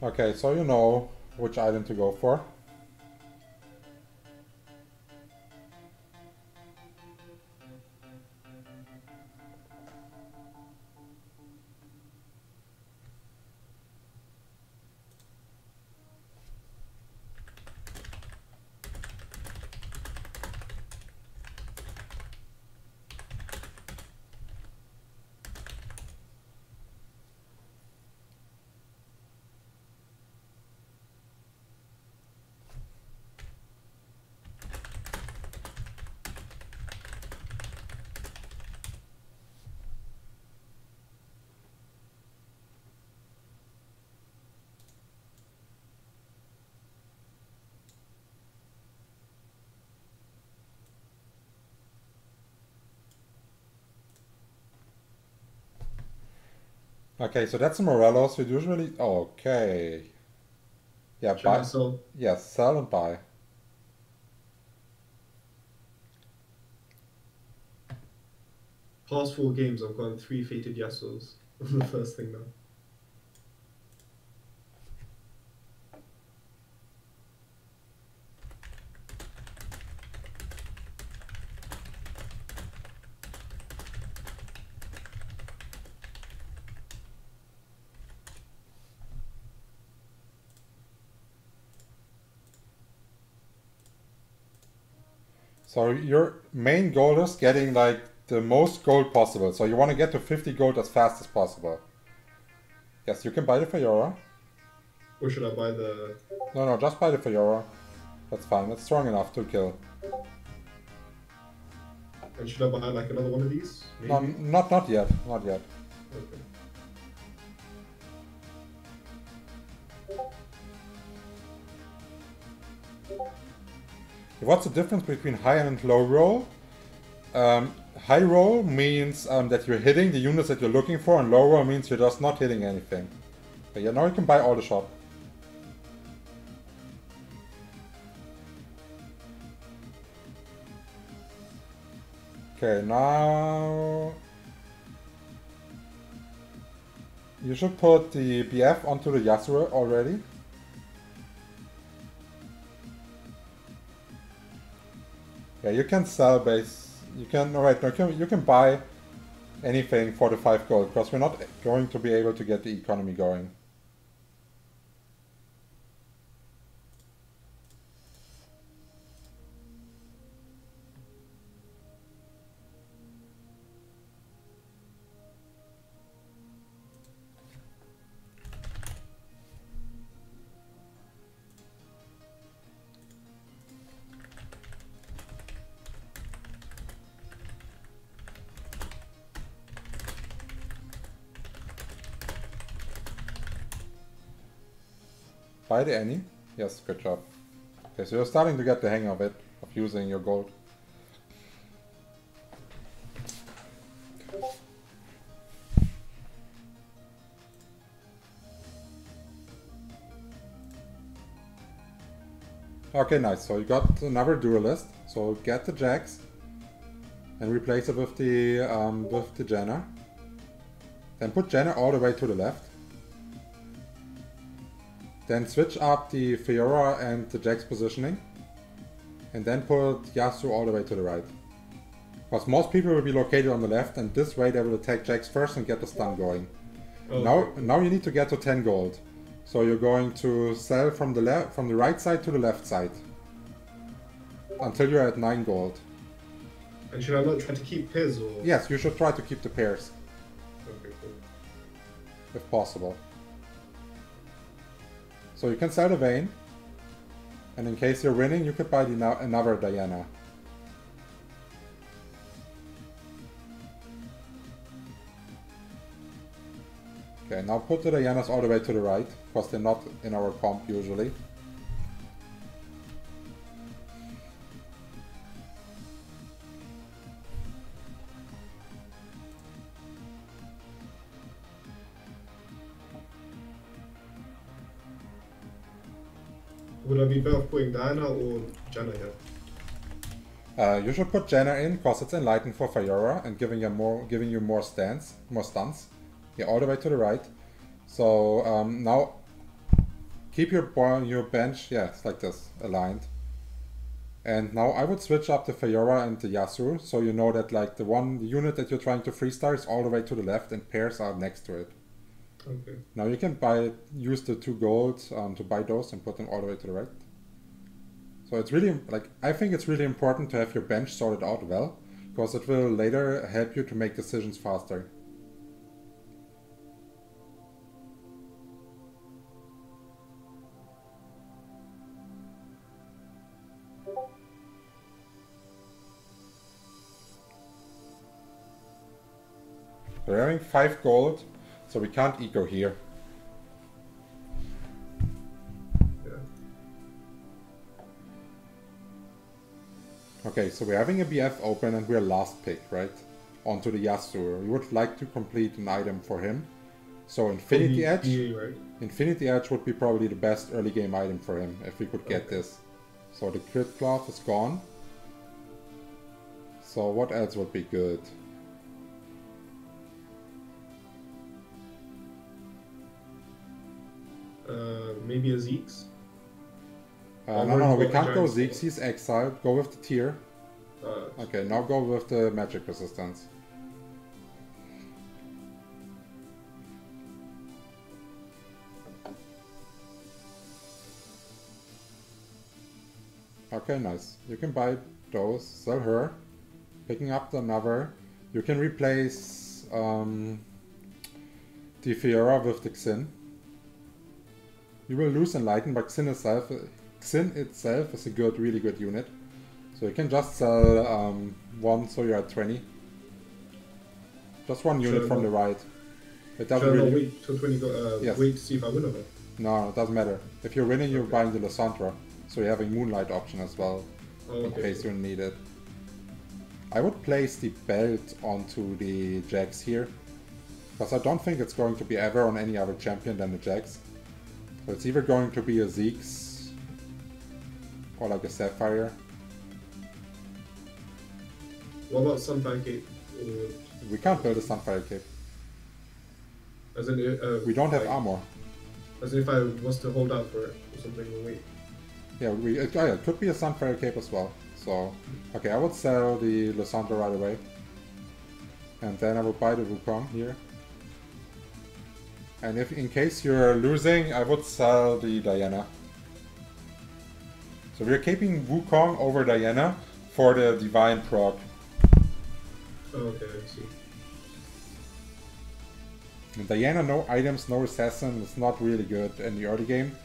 Okay, so you know which item to go for. Okay, so that's a Morelos. We usually... Okay. Yeah, Should I buy... sell? Yes, sell and buy. Past 4 games, I've gotten 3 fated Yasuos. The first thing now. So your main goal is getting like the most gold possible. So you want to get to 50 gold as fast as possible. Yes, you can buy the Fiora. Or should I buy the... No, no, just buy the Fiora. That's fine. It's strong enough to kill. And should I buy like another one of these? No, Maybe? not yet. Not yet. Okay. What's the difference between high and low roll? High roll means that you're hitting the units that you're looking for, and low roll means you're just not hitting anything. But yeah, now you can buy all the shop. Okay, now you should put the BF onto the Yasuo already. Yeah, you can sell base. You can, alright, no, you can buy anything for the 5 gold, because we're not going to be able to get the economy going. Buy the Annie. Yes, good job. Okay, so you're starting to get the hang of it, of using your gold. Okay, nice. So you got another Duelist. So get the Jax and replace it with the Jenna. Then put Jenna all the way to the left. Then switch up the Fiora and the Jax positioning. And then put Yasuo all the way to the right. Because most people will be located on the left, and this way they will attack Jax first and get the stun going. Oh, Now you need to get to 10 gold. So you're going to sell from the right side to the left side. Until you're at 9 gold. and should I not try to keep his or... Yes, you should try to keep the pairs. Okay, cool. If possible. So you can sell the Vayne. And in case you're winning, you could buy another Diana. Okay, now put the Dianas all the way to the right, because they're not in our comp usually. Would I be better off putting Diana or Janna here? You should put Jenna in, because it's enlightened for Fiora and giving you more stuns. Yeah, all the way to the right. So now keep your bench, yeah, it's like this, aligned. And now I would switch up the Fiora and the Yasuo, so you know that like the one unit that you're trying to 3-star is all the way to the left and pairs are next to it. Okay. Now you can use the 2 gold to buy those and put them all the way to the right. So it's really, like, I think it's really important to have your bench sorted out well, because it will later help you to make decisions faster. We're having 5 gold, so we can't eco here. Yeah. Okay, so we're having a BF open and we're last pick, right? Onto the Yasuo. We would like to complete an item for him. So Infinity Edge. Right? Infinity Edge would be probably the best early game item for him if we could get this. So the crit cloth is gone. So what else would be good? Maybe a Zeke's? No, we can't go Zeke's, he's exiled. Go with the tier. Okay, now go with the magic resistance. Okay, nice. You can buy those, sell her. Picking up another. You can replace the Fiora with the Xin. You will lose Enlighten, but Xin itself is a really good unit. So you can just sell one, so you're at 20. Just one unit from the right. It doesn't really... wait till 20 go, yes. Wait to see if I win or not? No, it doesn't matter. If you're winning, you're buying the Lysandra. So you're having Moonlight option as well, in case you need it. I would place the belt onto the Jax here, because I don't think it's going to be ever on any other champion than the Jax. So it's either going to be a Zeke's or like a Sapphire. What about Sunfire Cape? We can't build a Sunfire Cape. As in, we don't have armor. As in if I was to hold out for it or something and wait. Yeah, it could be a Sunfire Cape as well. So, okay, I would sell the Lysandra right away. And then I would buy the Wukong here. And if in case you're losing, I would sell the Diana. So we're keeping Wukong over Diana for the Divine proc. Okay, I see. And Diana, no items, no assassin, it's not really good in the early game.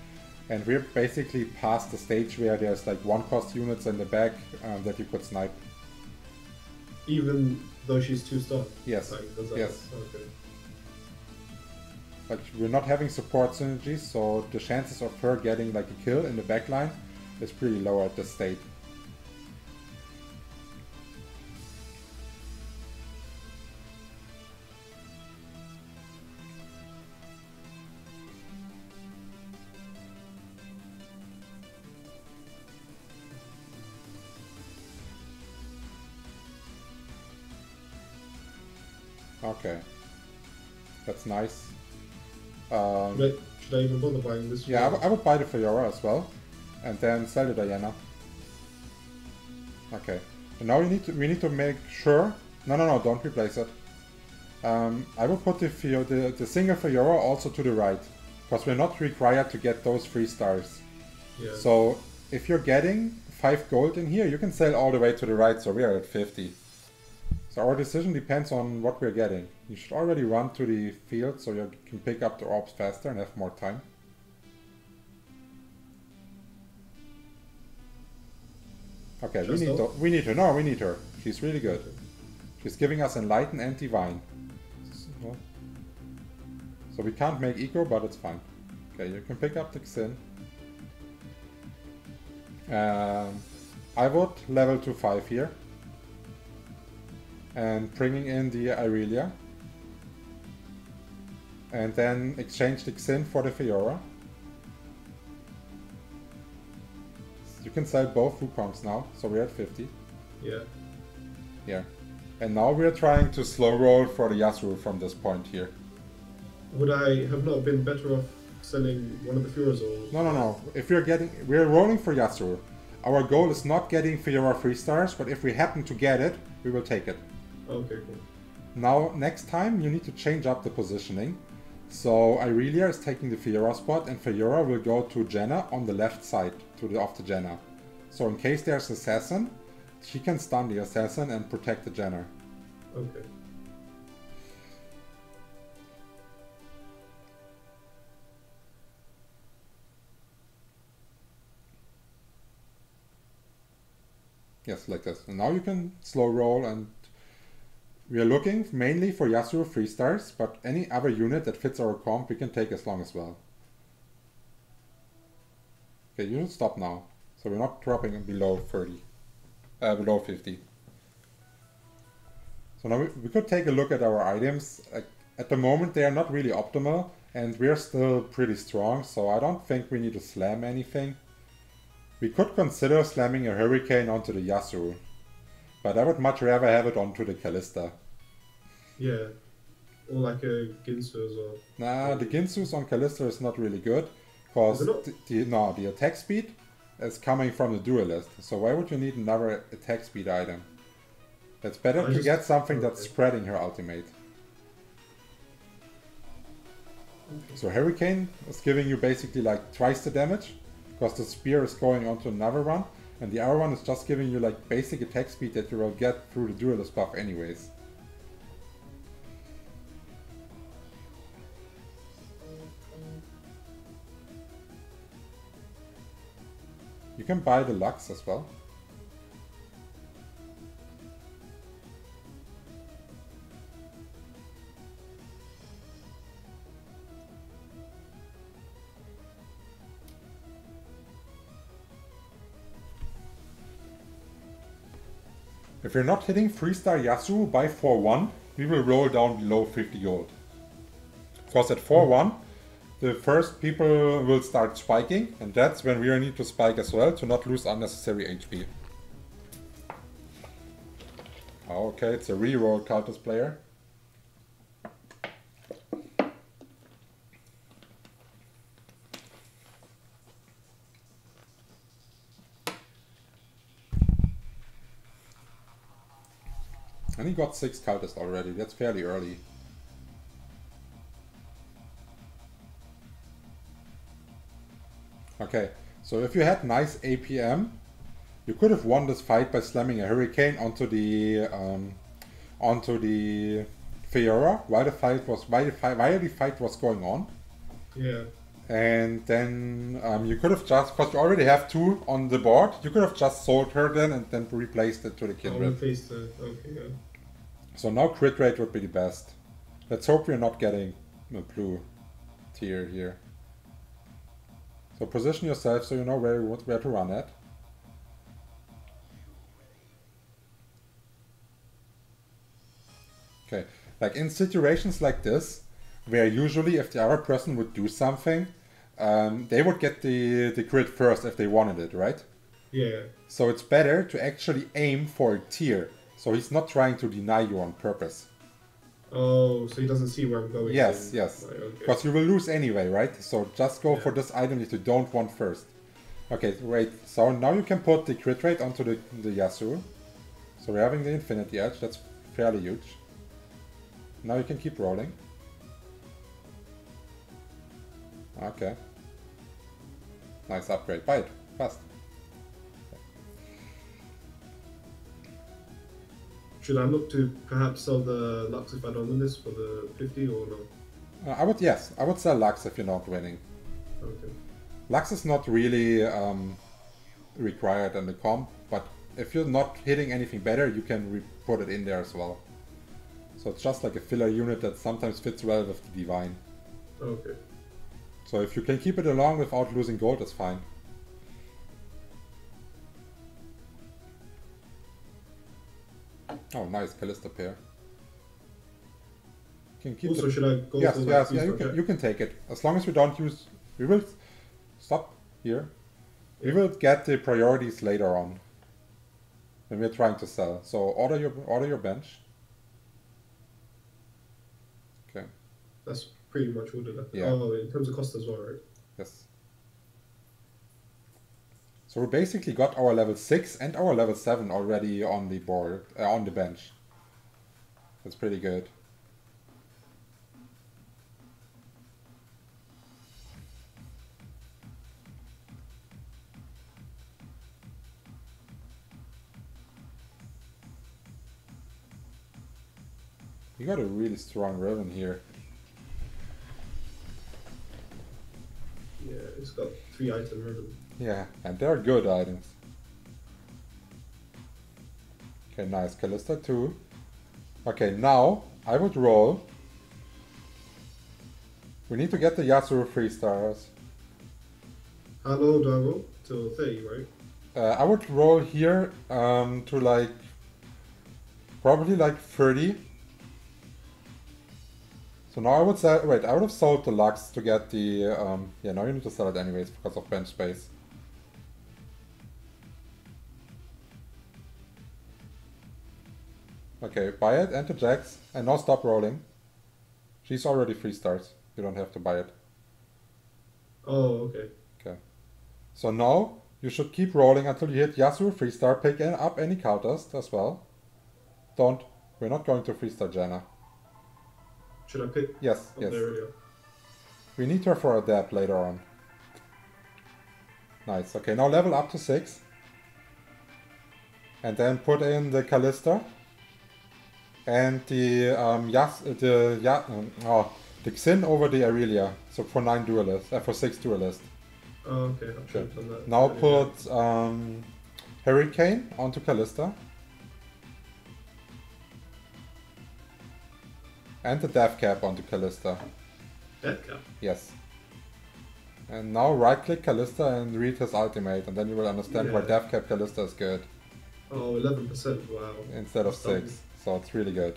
And we're basically past the stage where there's like 1-cost units in the back that you could snipe. Even though she's 2-star? Yes, yes. Okay. But we're not having support synergies, so the chances of her getting like a kill in the backline is pretty low at this state. Okay, that's nice. Should I even bother buying this? Yeah, I would buy the Fiora as well, and then sell the Diana. Okay, and now we need to make sure. No, don't replace it. I will put the single Fiora also to the right, because we're not required to get those 3 stars. Yeah. So if you're getting 5 gold in here, you can sell all the way to the right. So we are at 50. So our decision depends on what we're getting. You should already run to the field so you can pick up the orbs faster and have more time. Okay, we need her. She's really good. She's giving us Enlighten and Divine. So we can't make eco, but it's fine. Okay, you can pick up the Xin. I would level to 5 here. And bringing in the Irelia. And then exchange the Xin for the Fiora. You can sell both Wukongs now, so we're at 50. Yeah. Yeah. And now we're trying to slow roll for the Yasuo from this point here. Would I have not been better off selling one of the Fioras or... No. If we're rolling for Yasuo. Our goal is not getting Fiora 3 stars, but if we happen to get it, we will take it. Okay, cool. Now, next time, you need to change up the positioning. So Irelia is taking the Fiora spot, and Fiora will go to Jenna on the left side of the Jenna. So in case there's assassin, she can stun the assassin and protect the Jenna. Okay. Yes, like this. And now you can slow roll, and we are looking mainly for Yasuo 3 stars, but any other unit that fits our comp we can take as long as well. Okay, you should stop now. So we're not dropping below 30. Below 50. So now we could take a look at our items. At the moment they are not really optimal, and we're still pretty strong, so I don't think we need to slam anything. We could consider slamming a Hurricane onto the Yasuo, but I would much rather have it onto the Kalista. Yeah, or like a Ginsu as well. Nah, the Ginsus on Kalista is not really good, because the attack speed is coming from the Duelist, so why would you need another attack speed item? It's better to get something that's spreading her ultimate. Okay. So Hurricane is giving you basically like twice the damage, because the spear is going onto another one, and the other one is just giving you like basic attack speed that you will get through the Duelist buff anyways. You can buy the Lux as well. If you're not hitting 3-star Yasuo by 4-1, we will roll down below 50 gold. Because at 4-1, the first people will start spiking, and that's when we need to spike as well to not lose unnecessary HP. Okay, it's a reroll Cultist player. And he got 6 Cultists already, that's fairly early. Okay, so if you had nice APM, you could have won this fight by slamming a Hurricane onto the Fiora while the fight was going on. Yeah. And then you could have just, because you already have 2 on the board, you could have just sold her then and then replaced it to the Kindred. Replaced it. Okay, yeah. So now crit rate would be the best. Let's hope we're not getting a blue tier here. So position yourself so you know where to run at. Okay, like in situations like this, where usually if the other person would do something, they would get the crit first if they wanted it, right? Yeah. So it's better to actually aim for a tier, so he's not trying to deny you on purpose. Oh, so he doesn't see where I'm going. Yes, yes. Because you will lose anyway, right? So just go for this item that you don't want first. Okay, wait. So now you can put the crit rate onto the Yasuo. So we're having the Infinity Edge. That's fairly huge. Now you can keep rolling. Okay. Nice upgrade. Buy it. Fast. Should I look to perhaps sell the Lux if I don't win this for the 50 or no? I would sell Lux if you're not winning. Okay. Lux is not really required in the comp, but if you're not hitting anything better, you can put it in there as well. So it's just like a filler unit that sometimes fits well with the Divine. Okay. So if you can keep it along without losing gold, that's fine. Oh, nice Kalista pair. You can keep also, should I go yes, for yes, yeah, you can take it. As long as we don't use... We will... Stop here. We will get the priorities later on. When we're trying to sell. So order your bench. Okay. That's pretty much all the left. Yeah. Oh, in terms of cost as well, right? Yes. So we basically got our level 6 and our level 7 already on the board, on the bench. That's pretty good. You got a really strong Riven here. Yeah, it's got 3 item ribbon. Yeah, and they're good items. Okay, nice. Callista 2. Okay, now I would roll. We need to get the Yasuo 3 stars. How low do I roll? Till 30, right? I would roll here to like probably like 30. So now I would say, wait, I would have sold the Lux to get the, yeah, now you need to sell it anyways because of bench space. Okay, buy it, enter Jax, and now stop rolling. She's already 3 stars, you don't have to buy it. Oh, okay. Okay. So now you should keep rolling until you hit Yasuo 3 star, pick up any counters as well. Don't, we're not going to 3 star Janna. Should I pick? Yes, Oh, yes. there we go. We need her for adapt later on. Nice. Okay, now level up to 6. And then put in the Callista. And the the Xin over the Aurelia. So for 9 duelist, for 6 duelist. Oh, okay. I should have done that. Now Yeah. put Hurricane onto Callista. And the Death Cap onto Callista. Death cap? Yes. And now right click Callista and read his ultimate, and then you will understand why Yeah. Death Cap Callista is good Oh, 11%. Wow. instead of That's dumb. 6. So it's really good.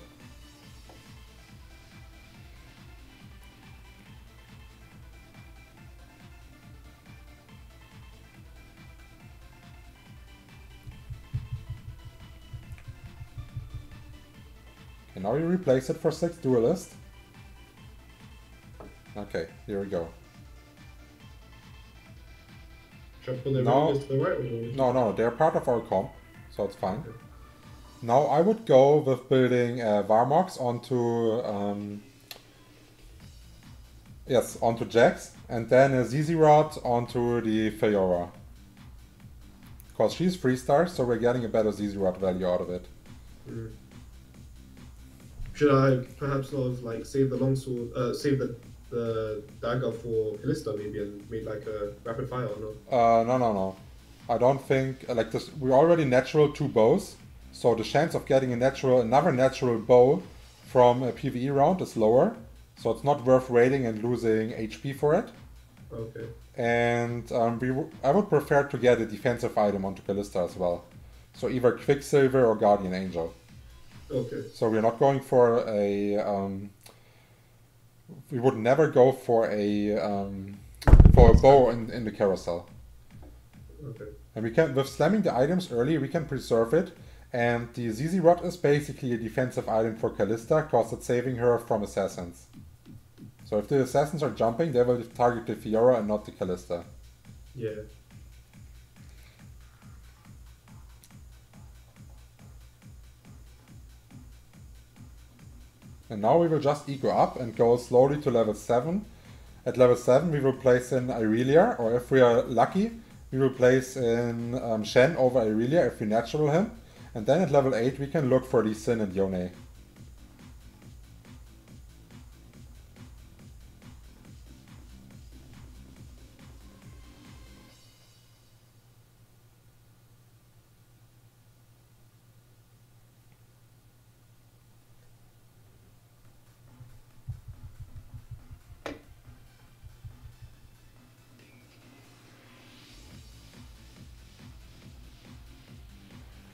Okay, now you replace it for 6 duelist. Okay, here we go. Should I put the No. rangers to the right or the No, they're part of our comp, so it's fine. Now I would go with building Varmox onto onto Jax, and then a ZZ Rod onto the Fiora. Because she's 3 stars, so we're getting a better ZZ Rod value out of it. Should I perhaps sort of like save the longsword, save the dagger for Callista maybe and make like a rapid fire or no? No. I don't think like this. We already natural 2 bows, so the chance of getting another natural bow from a PvE round is lower. So it's not worth waiting and losing HP for it. Okay. And I would prefer to get a defensive item onto Callista as well. So either Quicksilver or Guardian Angel. Okay. So we're not going for a... we would never go for a bow in the carousel. Okay. And we can, with slamming the items early, we can preserve it. And the ZZ Rod is basically a defensive item for Callista because it's saving her from assassins. So if the assassins are jumping, they will target the Fiora and not the Callista. Yeah. And now we will just eco up and go slowly to level 7. At level 7 we will place in Aurelia, or if we are lucky, we will place in Shen over Aurelia if we natural him. And then at level 8 we can look for Lee Sin and Yone.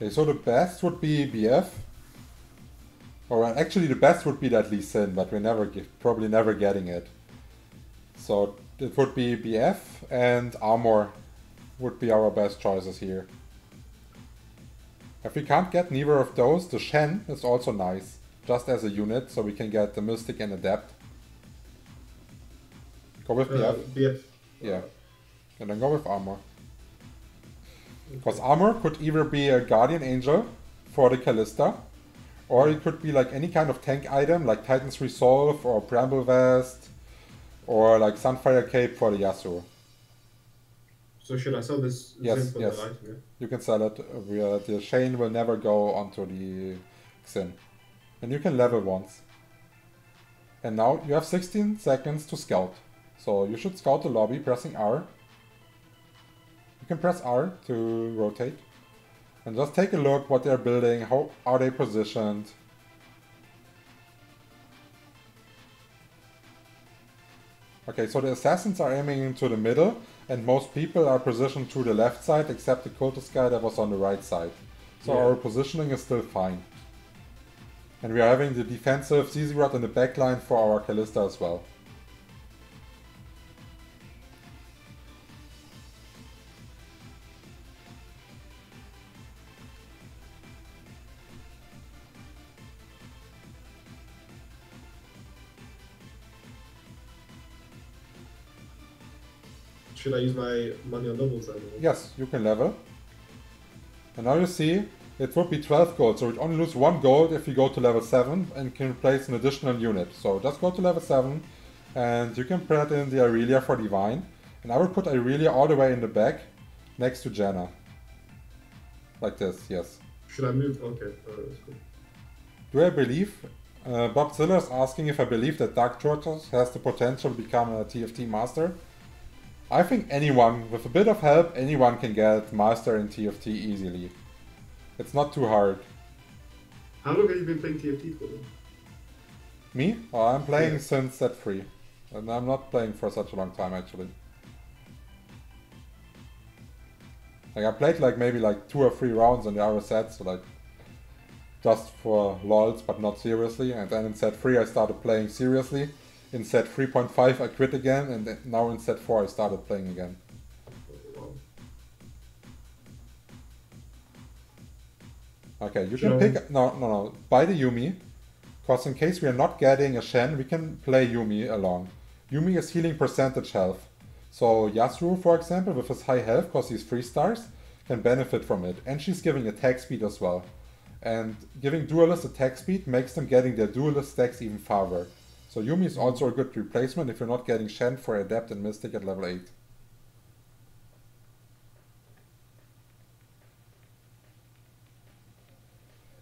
Okay, so the best would be BF. Or actually the best would be that Lee Sin, but we're probably never getting it. So it would be BF and Armor would be our best choices here. If we can't get neither of those, the Shen is also nice, just as a unit, so we can get the Mystic and Adept. Go with BF. BF. Yeah. And then go with armor. Because armor could either be a guardian angel for the Callista, or it could be like any kind of tank item, like Titan's Resolve or Bramble Vest, or like Sunfire Cape for the Yasuo. So should I sell this Yes, for yes. the item? Yeah? You can sell it. The chain will never go onto the Xin. And you can level once. And now you have 16 seconds to scout. So you should scout the lobby pressing R. You can press R to rotate. And just take a look what they're building, how are they positioned. Okay, so the assassins are aiming into the middle, and most people are positioned to the left side, except the cultist guy that was on the right side. So Yeah. our positioning is still fine. And we are having the defensive CZ Rod in the backline for our Callista as well. Should I use my money on doubles then? Or? Yes, you can level. And now you see, it would be 12 gold, so we only lose 1 gold if you go to level 7 and can place an additional unit. So just go to level 7 and you can put in the Aurelia for Divine. And I would put Aurelia all the way in the back next to Janna. Like this, yes. Should I move? Okay, that's cool. Do I believe? Bob Ziller is asking if I believe that Dark Tortoise has the potential to become a TFT master. I think anyone, with a bit of help, anyone can get master in TFT easily. It's not too hard. How long have you been playing TFT for then? Me? Oh, I'm playing since set 3. And I'm not playing for such a long time actually. Like I played like maybe like 2 or 3 rounds in the other sets, so like just for lols but not seriously. And then in set 3 I started playing seriously. In set 3.5 I quit again, and now in set 4 I started playing again. Wow. Okay, you can pick... No. Buy the Yuumi. Because in case we are not getting a Shen, we can play Yuumi along. Yuumi is healing percentage health. So Yasuo, for example, with his high health, because he's 3 stars, can benefit from it. And she's giving attack speed as well. And giving Duelist attack speed makes them getting their Duelist stacks even farther. So Yuumi is also a good replacement if you're not getting Shen for Adept and Mystic at level 8.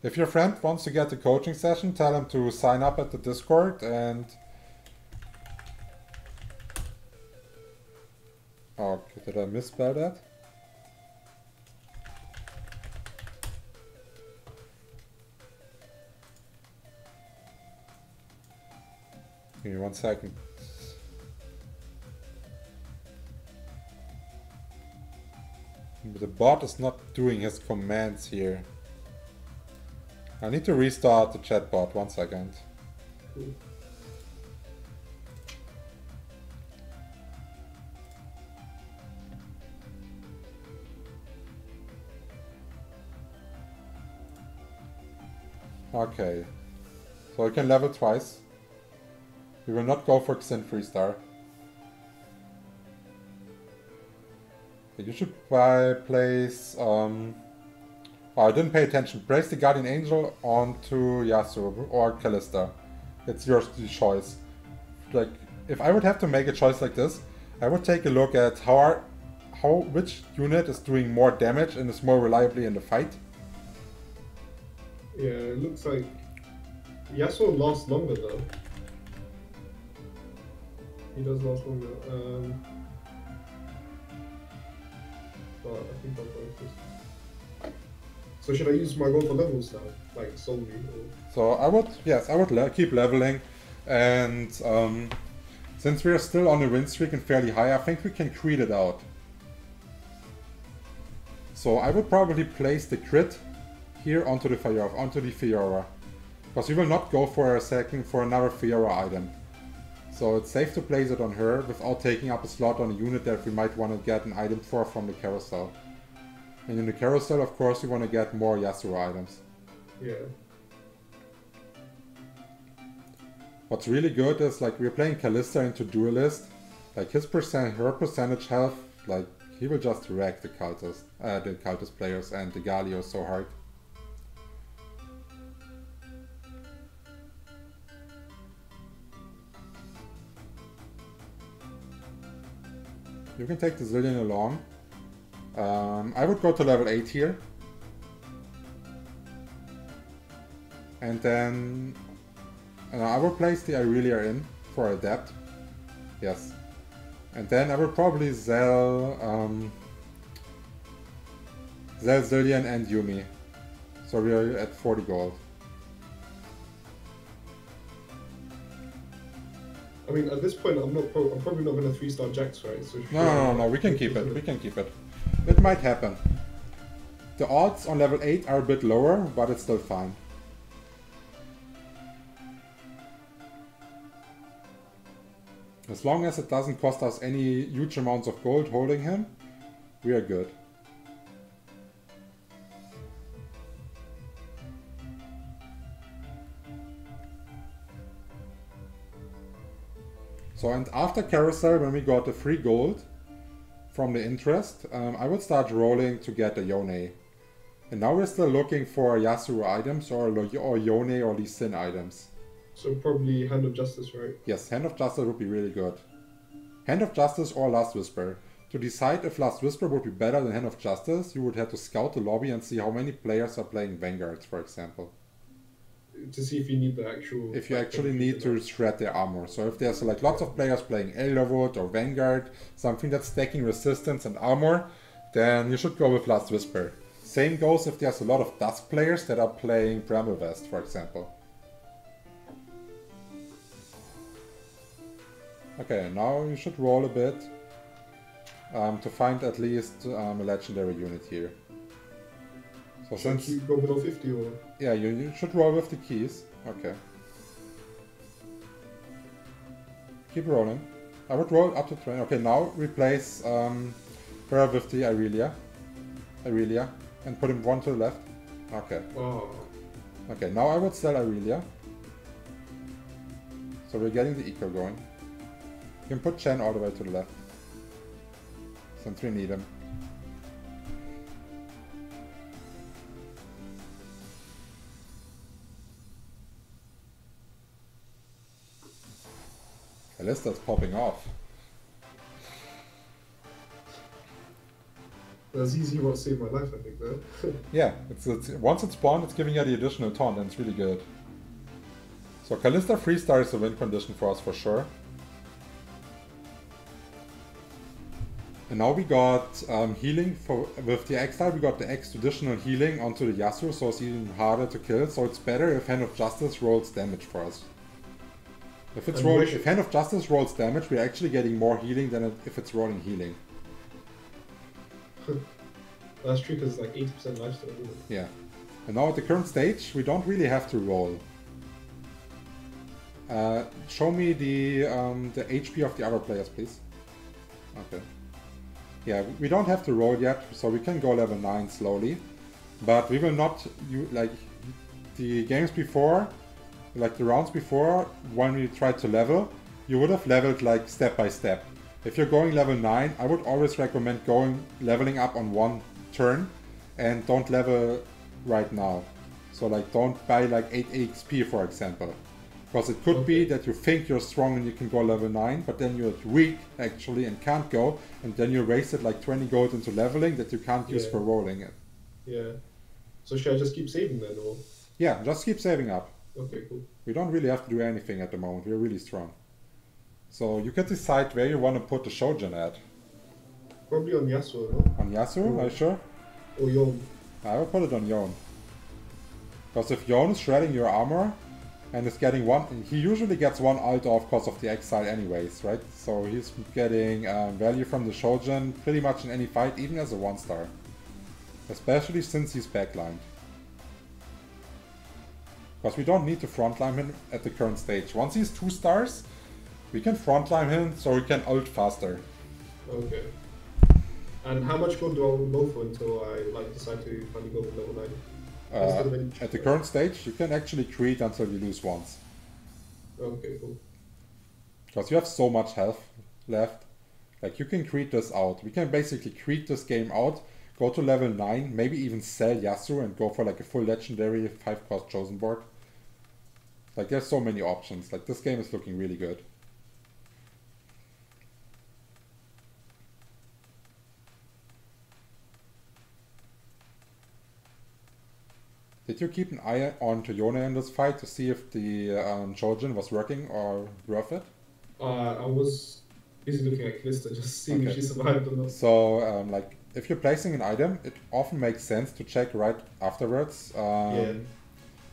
If your friend wants to get the coaching session, tell him to sign up at the Discord and... Oh, did I misspell that? Give me 1 second. The bot is not doing his commands here. I need to restart the chatbot, 1 second. Cool. Okay. So you can level twice. We will not go for Xin 3-star. You should place... Oh, I didn't pay attention. Place the Guardian Angel onto Yasuo or Callista. It's your choice. Like, if I would have to make a choice like this, I would take a look at which unit is doing more damage and is more reliably in the fight. Yeah, it looks like Yasuo lasts longer though. He does last longer. But I think I'll go with this. So should I use my gold for levels now, like solely? Or? So I would, yes, I would keep leveling, and since we are still on the win streak and fairly high, I think we can crit it out. So I would probably place the crit here onto the Fiora, because we will not go for another Fiora item. So it's safe to place it on her without taking up a slot on a unit that we might want to get an item for from the carousel. And in the carousel, of course, we want to get more Yasuo items. Yeah. What's really good is, like, we're playing Callista into Duelist, Like her percentage health, like he will just wreck the cultist players and the Galio so hard. You can take the Zillion along. I would go to level 8 here. And then I will place the Irelia in for Adept. Yes. And then I will probably sell Zillion and Yumi. So we are at 40 gold. I mean, at this point, I'm probably not going to 3-star Jax, right? So no, we can keep it. We can keep it. It might happen. The odds on level 8 are a bit lower, but it's still fine. As long as it doesn't cost us any huge amounts of gold holding him, we are good. So, and after Carousel, when we got the free gold from the interest, I would start rolling to get the Yone. And now we're still looking for Yasuo items or Yone or Lee Sin items. So probably Hand of Justice, right? Yes, Hand of Justice would be really good. Hand of Justice or Last Whisper. To decide if Last Whisper would be better than Hand of Justice, you would have to scout the lobby and see how many players are playing Vanguards, for example. To see if you need the actual... If you actually need to shred their armor. So if there's like lots of players playing Elderwood or Vanguard, something that's stacking resistance and armor, then you should go with Last Whisper. Same goes if there's a lot of Dusk players that are playing Bramble Vest, for example. Okay, now you should roll a bit to find at least a legendary unit here. So since you go below 50 or... Yeah, you should roll with the keys. Okay. Keep rolling. I would roll up to 20. Okay, now replace her with the Irelia. And put him one to the left. Okay. Oh. Okay, now I would sell Irelia. So we're getting the eco going. You can put Chen all the way to the left. Since we need him. Alistair's popping off. That's easy what saved my life, I think, though. Yeah, it's once it's spawned, it's giving you the additional taunt, and it's really good. So Kalista 3-star is a win condition for us for sure. And now we got healing with the Exile. We got the additional healing onto the Yasuo, so it's even harder to kill. So it's better if Hand of Justice rolls damage for us. If Hand of Justice rolls damage, we're actually getting more healing than if it's rolling healing. That's true because it's like 80% lifesteal, isn't it? Yeah. And now at the current stage, we don't really have to roll. Show me the HP of the other players, please. Okay. Yeah, we don't have to roll yet, so we can go level 9 slowly. But we will not, like the games before, like the rounds before, when we tried to level, you would have leveled like step by step. If you're going level 9, I would always recommend leveling up on one turn and don't level right now. So like don't buy like 8 XP for example. Because it could be that you think you're strong and you can go level 9, but then you're weak actually and can't go, and then you wasted like 20 gold into leveling that you can't use for rolling it. Yeah. So should I just keep saving then, or? Yeah, just keep saving up. Okay, cool. We don't really have to do anything at the moment, we're really strong. So you can decide where you want to put the Shojin at. Probably on Yasuo, no? On Yasuo, are you sure? Or Yone. I will put it on Yone. Because if Yone is shredding your armor, and is getting he usually gets one ult off because of the exile anyways, right? So he's getting value from the Shojin pretty much in any fight, even as a 1-star. Especially since he's backlined. Because we don't need to frontline him at the current stage. Once he's 2 stars, we can frontline him so we can ult faster. Okay. And how much gold do I go for until I decide to finally go for level 9? At the current stage, you can actually create until you lose once. Okay, cool. Because you have so much health left. Like, you can create this out. We can basically create this game out, go to level 9, maybe even sell Yasuo and go for like a full legendary 5-cost chosen board. Like, there's so many options. Like, this game is looking really good. Did you keep an eye on to Yone in this fight to see if the Shojin was working or worth it? I was busy looking at Calista, just seeing if she survived or not. So, like, if you're placing an item, it often makes sense to check right afterwards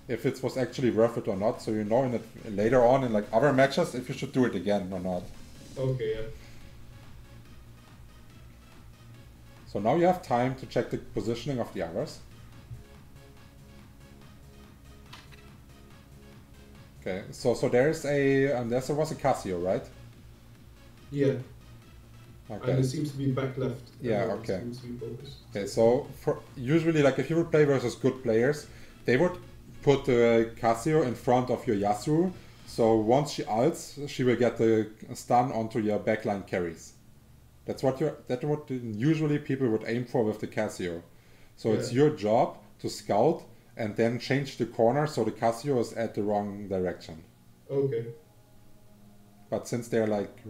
if it was actually worth it or not, so you know in it, later on in like other matches if you should do it again or not. Okay, yeah. So now you have time to check the positioning of the others. Okay, so there's a there was a Casio, right? Yeah. Okay. And it seems to be back left. Yeah. Okay. Seems to be focused. Okay. So for usually, like if you would play versus good players, they would put the Casio in front of your Yasuo. So once she ults, she will get the stun onto your backline carries. That's what usually people would aim for with the Casio. So it's your job to scout and then change the corner so the Casio is at the wrong direction. Okay. But since they're like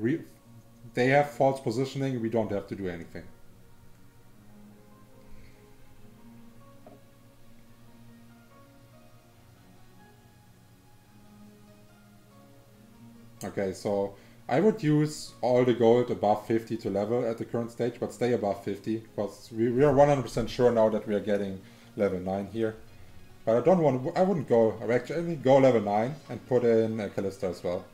they have false positioning, we don't have to do anything. Okay, so I would use all the gold above 50 to level at the current stage, but stay above 50 because we are 100% sure now that we are getting level 9 here. But I wouldn't go, I would actually go level 9 and put in a Calista as well.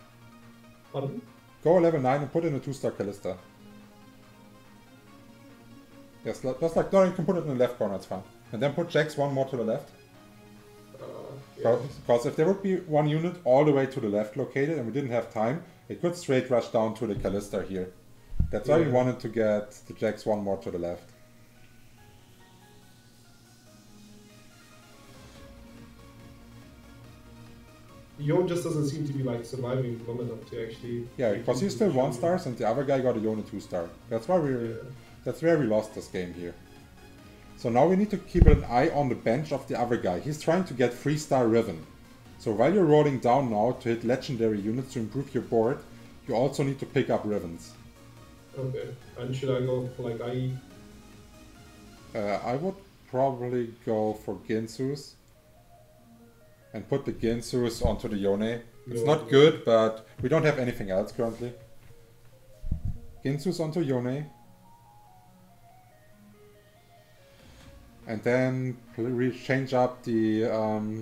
Pardon? Go level 9 and put in a 2-star Calista. Yes, just like, no, you can put it in the left corner, it's fine. And then put Jax one more to the left. Because if there would be one unit all the way to the left located and we didn't have time, it could straight rush down to the Calista here. That's why we wanted to get the Jax one more to the left. Yon just doesn't seem to be like surviving long enough to actually. Yeah, because he's still 1-star and the other guy got a Yone 2-star. That's why that's where we lost this game here. So now we need to keep an eye on the bench of the other guy. He's trying to get 3-star Riven. So while you're rolling down now to hit legendary units to improve your board, you also need to pick up Rivens. Okay, and should I go for like IE? I would probably go for Ginsu's. And put the Ginsu's onto the Yone. It's not good, but we don't have anything else currently. Ginsu's onto Yone. And then we change up the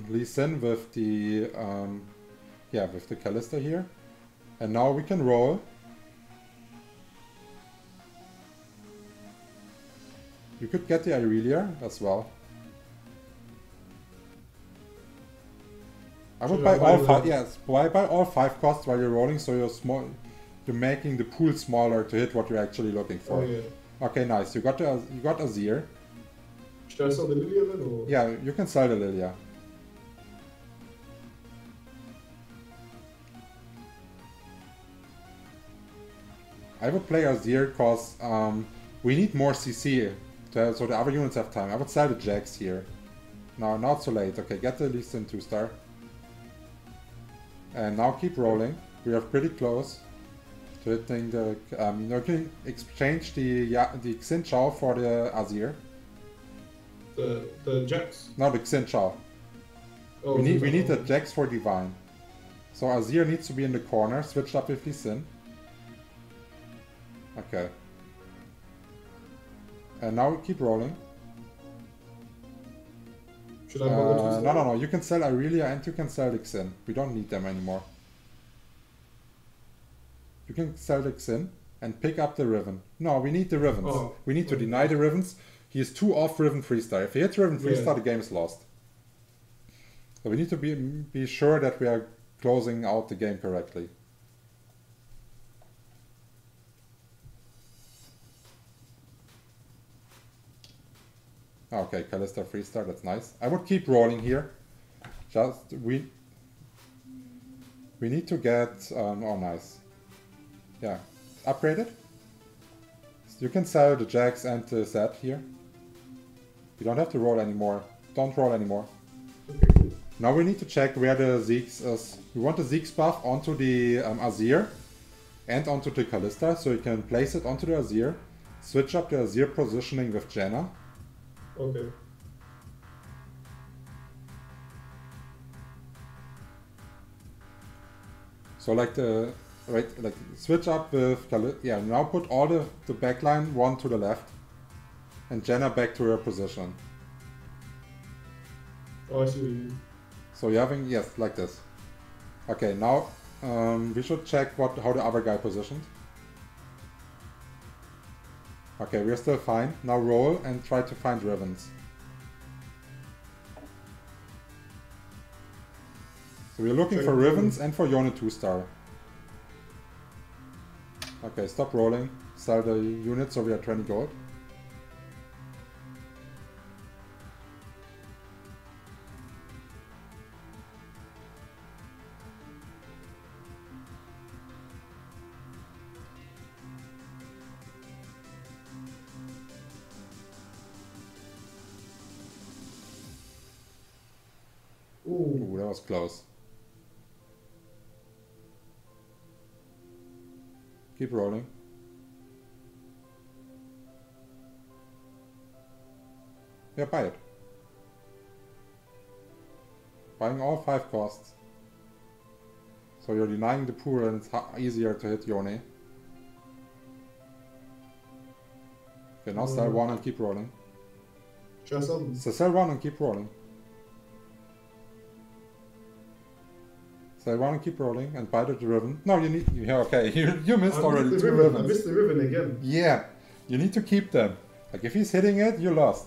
Lee Sin with the with the Calista here. And now we can roll. You could get the Irelia as well. I would buy all 5. Yes, buy all 5 costs while you're rolling, so you're making the pool smaller to hit what you're actually looking for. Oh, yeah. Okay, nice. You got Azir. Should I sell the Lilia then, or? Yeah, you can sell the Lilia. I would play Azir because we need more CC so the other units have time. I would sell the Jax here. No, not so late. Okay, get the Lee Sin 2-star. And now keep rolling. We are pretty close to hitting the. You can exchange the Xin Chao for the Azir. The Jax? No, the Xin Chao. Oh, we need the Jax for Divine. So Azir needs to be in the corner, switched up with Lee Sin. Okay. And now we keep rolling. Should I bother to No. You can sell Irelia and you can sell the Xin. We don't need them anymore. You can sell the Xin and pick up the Riven. No, we need the Rivens. Oh, we need to deny the Rivens. He is 2 off Riven 3-star. If he hits Riven 3-star, the game is lost. So we need to be sure that we are closing out the game correctly. Okay, Calista 3-star, that's nice. I would keep rolling here. We need to get oh nice. Yeah. Upgraded? You can sell the jacks and the set here. You don't have to roll anymore. Don't roll anymore. Okay, cool. Now we need to check where the Zeeks is. We want the Zeeks buff onto the Azir and onto the Kalista, so you can place it onto the Azir. Switch up the Azir positioning with Janna. Okay. So like the like switch up with yeah. Now put all the backline one to the left, and Janna back to her position. Oh, I see what you mean. So you're having yes like this. Okay, now we should check how the other guy positioned. Okay, we're still fine. Now roll and try to find Rivens. So we're looking for Rivens and for Yone 2-star. Okay, stop rolling. Sell the unit so we are 20 gold. Ooh, that was close. Keep rolling. Yeah, buy it. Buying all 5 costs. So you're denying the poor and it's easier to hit Yone. Okay, now sell 1 and keep rolling. Should I sell them? So sell 1 and keep rolling. Sell 1 and keep rolling and buy the Riven. No, you need... Yeah, okay, you missed already 2 Rivens. I missed the Riven again. Yeah, you need to keep them. Like if he's hitting it, you lost.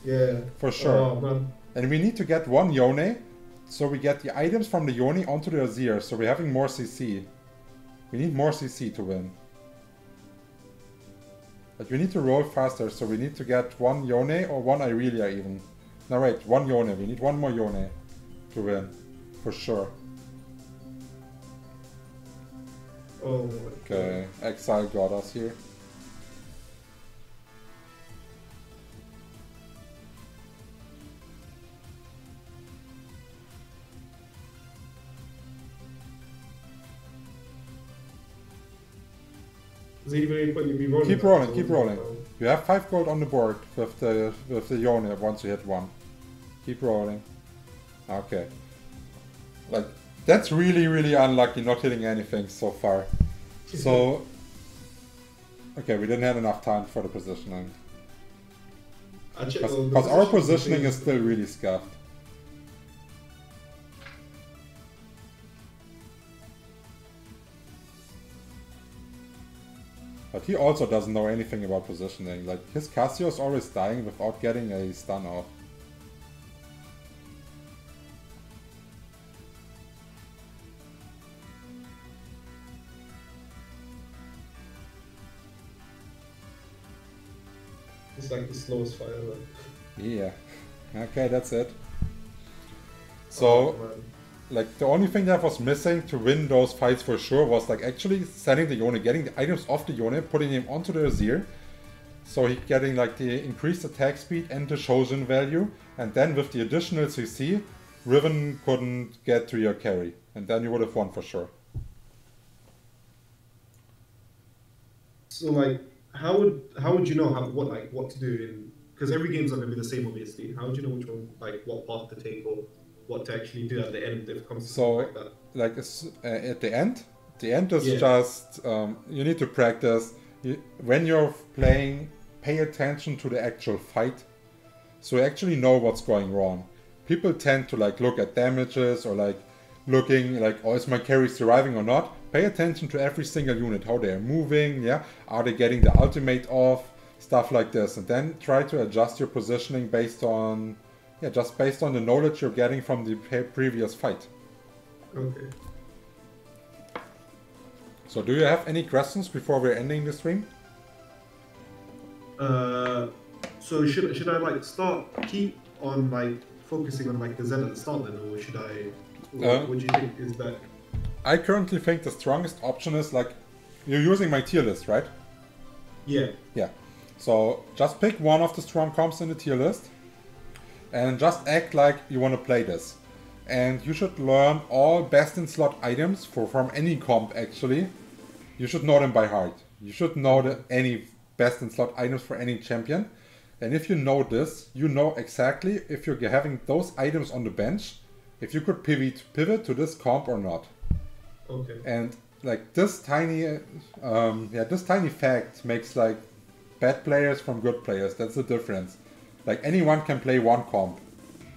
Yeah. For sure. Oh, man. And we need to get 1 Yone, so we get the items from the Yone onto the Azir, so we're having more CC. We need more CC to win. But we need to roll faster, so we need to get 1 Yone or 1 Irelia even. No wait, 1 Yone, we need 1 more Yone to win. For sure. Oh my Okay, Exile got us here. Is it even any point in me rolling? Keep rolling, keep rolling. You have 5 gold on the board with the Yone once you hit 1. Keep rolling. Okay. Like, that's really, really unlucky not hitting anything so far. So, okay, we didn't have enough time for the positioning. Because our positioning is still really scuffed. But he also doesn't know anything about positioning. Like, his Cassio is always dying without getting a stun off. It's like the slowest fire, man. Yeah. Okay, that's it. So, like, the only thing that was missing to win those fights for sure was, like, actually selling the Yone, getting the items off the Yone, putting him onto the Azir. So he getting, like, the increased attack speed and the Chosen value. And then with the additional CC, Riven couldn't get to your carry. And then you would have won for sure. So, like, how would you know what to do in, because every game's not gonna be the same obviously. How would you know which one, like what path to take or what to actually do at the end if it comes to something like that? Like at the end is just you need to practice. When you're playing, pay attention to the actual fight, so you actually know what's going wrong. People tend to like look at damages or like looking like, oh, is my carry surviving or not? Pay attention to every single unit, how they're moving, yeah? Are they getting the ultimate off? Stuff like this. And then try to adjust your positioning based on, yeah, just based on the knowledge you're getting from the previous fight. Okay. So do you have any questions before we're ending the stream? So should I like keep on like focusing on like the Zen at the start then, or should I, what do you think is better? I currently think the strongest option is like, you're using my tier list, right? Yeah. Yeah. So just pick one of the strong comps in the tier list and just act like you want to play this. And you should learn all best in slot items from any comp actually. You should know them by heart. You should know any best in slot items for any champion. And if you know this, you know exactly if you're having those items on the bench, if you could pivot to this comp or not. Okay. And like this tiny fact makes like bad players from good players. That's the difference. Like anyone can play one comp,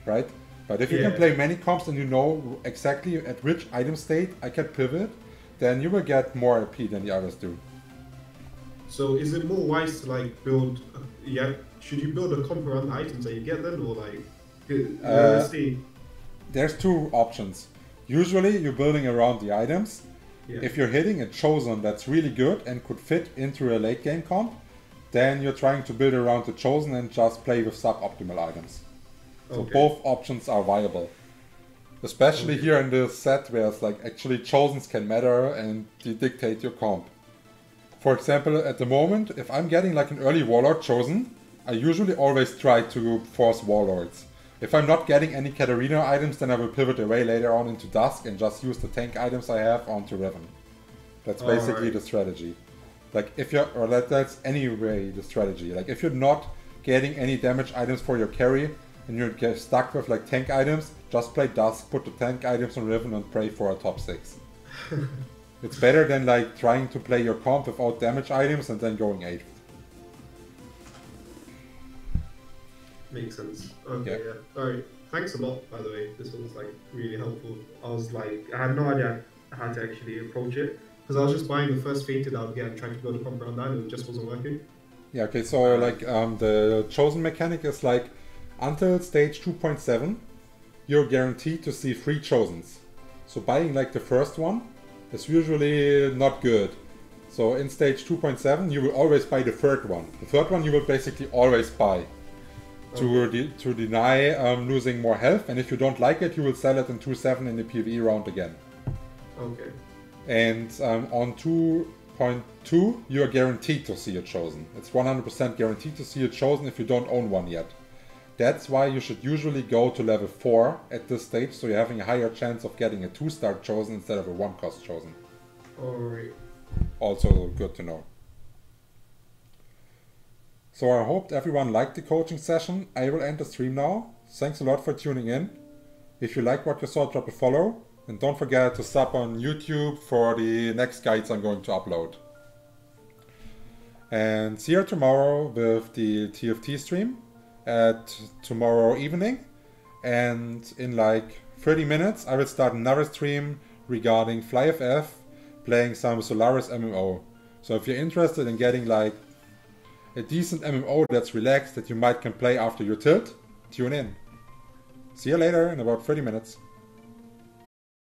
right? But if you can play many comps and you know exactly at which item state I can pivot, then you will get more RP than the others do. So is it more wise to like build? Should you build a comp around the items that you get then, or like? There's two options. Usually you're building around the items. Yeah. If you're hitting a chosen that's really good and could fit into a late game comp, then you're trying to build around the chosen and just play with suboptimal items. So both options are viable. Especially here in this set where it's like actually chosens can matter and they dictate your comp. For example, at the moment, if I'm getting like an early warlord chosen, I usually always try to force warlords. If I'm not getting any Katarina items, then I will pivot away later on into Dusk and just use the tank items I have onto Riven. That's basically the strategy. Like if you're, or that's anyway the strategy. Like if you're not getting any damage items for your carry and you're stuck with like tank items, just play Dusk, put the tank items on Riven and pray for a top 6. It's better than like trying to play your comp without damage items and then going 8th. Makes sense. Okay, yeah. Alright, thanks a lot, by the way. This was like really helpful. I had no idea how to actually approach it. Because I was just buying the first fated I would get and trying to build a comp around that and it just wasn't working. Yeah, okay, so like the chosen mechanic is like until stage 2.7 you're guaranteed to see 3 chosens. So buying like the first one is usually not good. So in stage 2.7 you will always buy the third one. The third one you will basically always buy to deny losing more health, and if you don't like it you will sell it in 2.7 in the PvE round again. Okay. And on 2.2 you are guaranteed to see a chosen. It's 100% guaranteed to see a chosen if you don't own one yet. That's why you should usually go to level 4 at this stage, so you're having a higher chance of getting a 2-star chosen instead of a 1-cost chosen. Alright. Also good to know. So I hope everyone liked the coaching session. I will end the stream now. Thanks a lot for tuning in. If you like what you saw, drop a follow. And don't forget to sub on YouTube for the next guides I'm going to upload. And see you tomorrow with the TFT stream at tomorrow evening. And in like 30 minutes I will start another stream regarding FlyFF, playing some Solaris MMO. So if you're interested in getting like a decent MMO that's relaxed that you might can play after your tilt, tune in. See you later in about 30 minutes.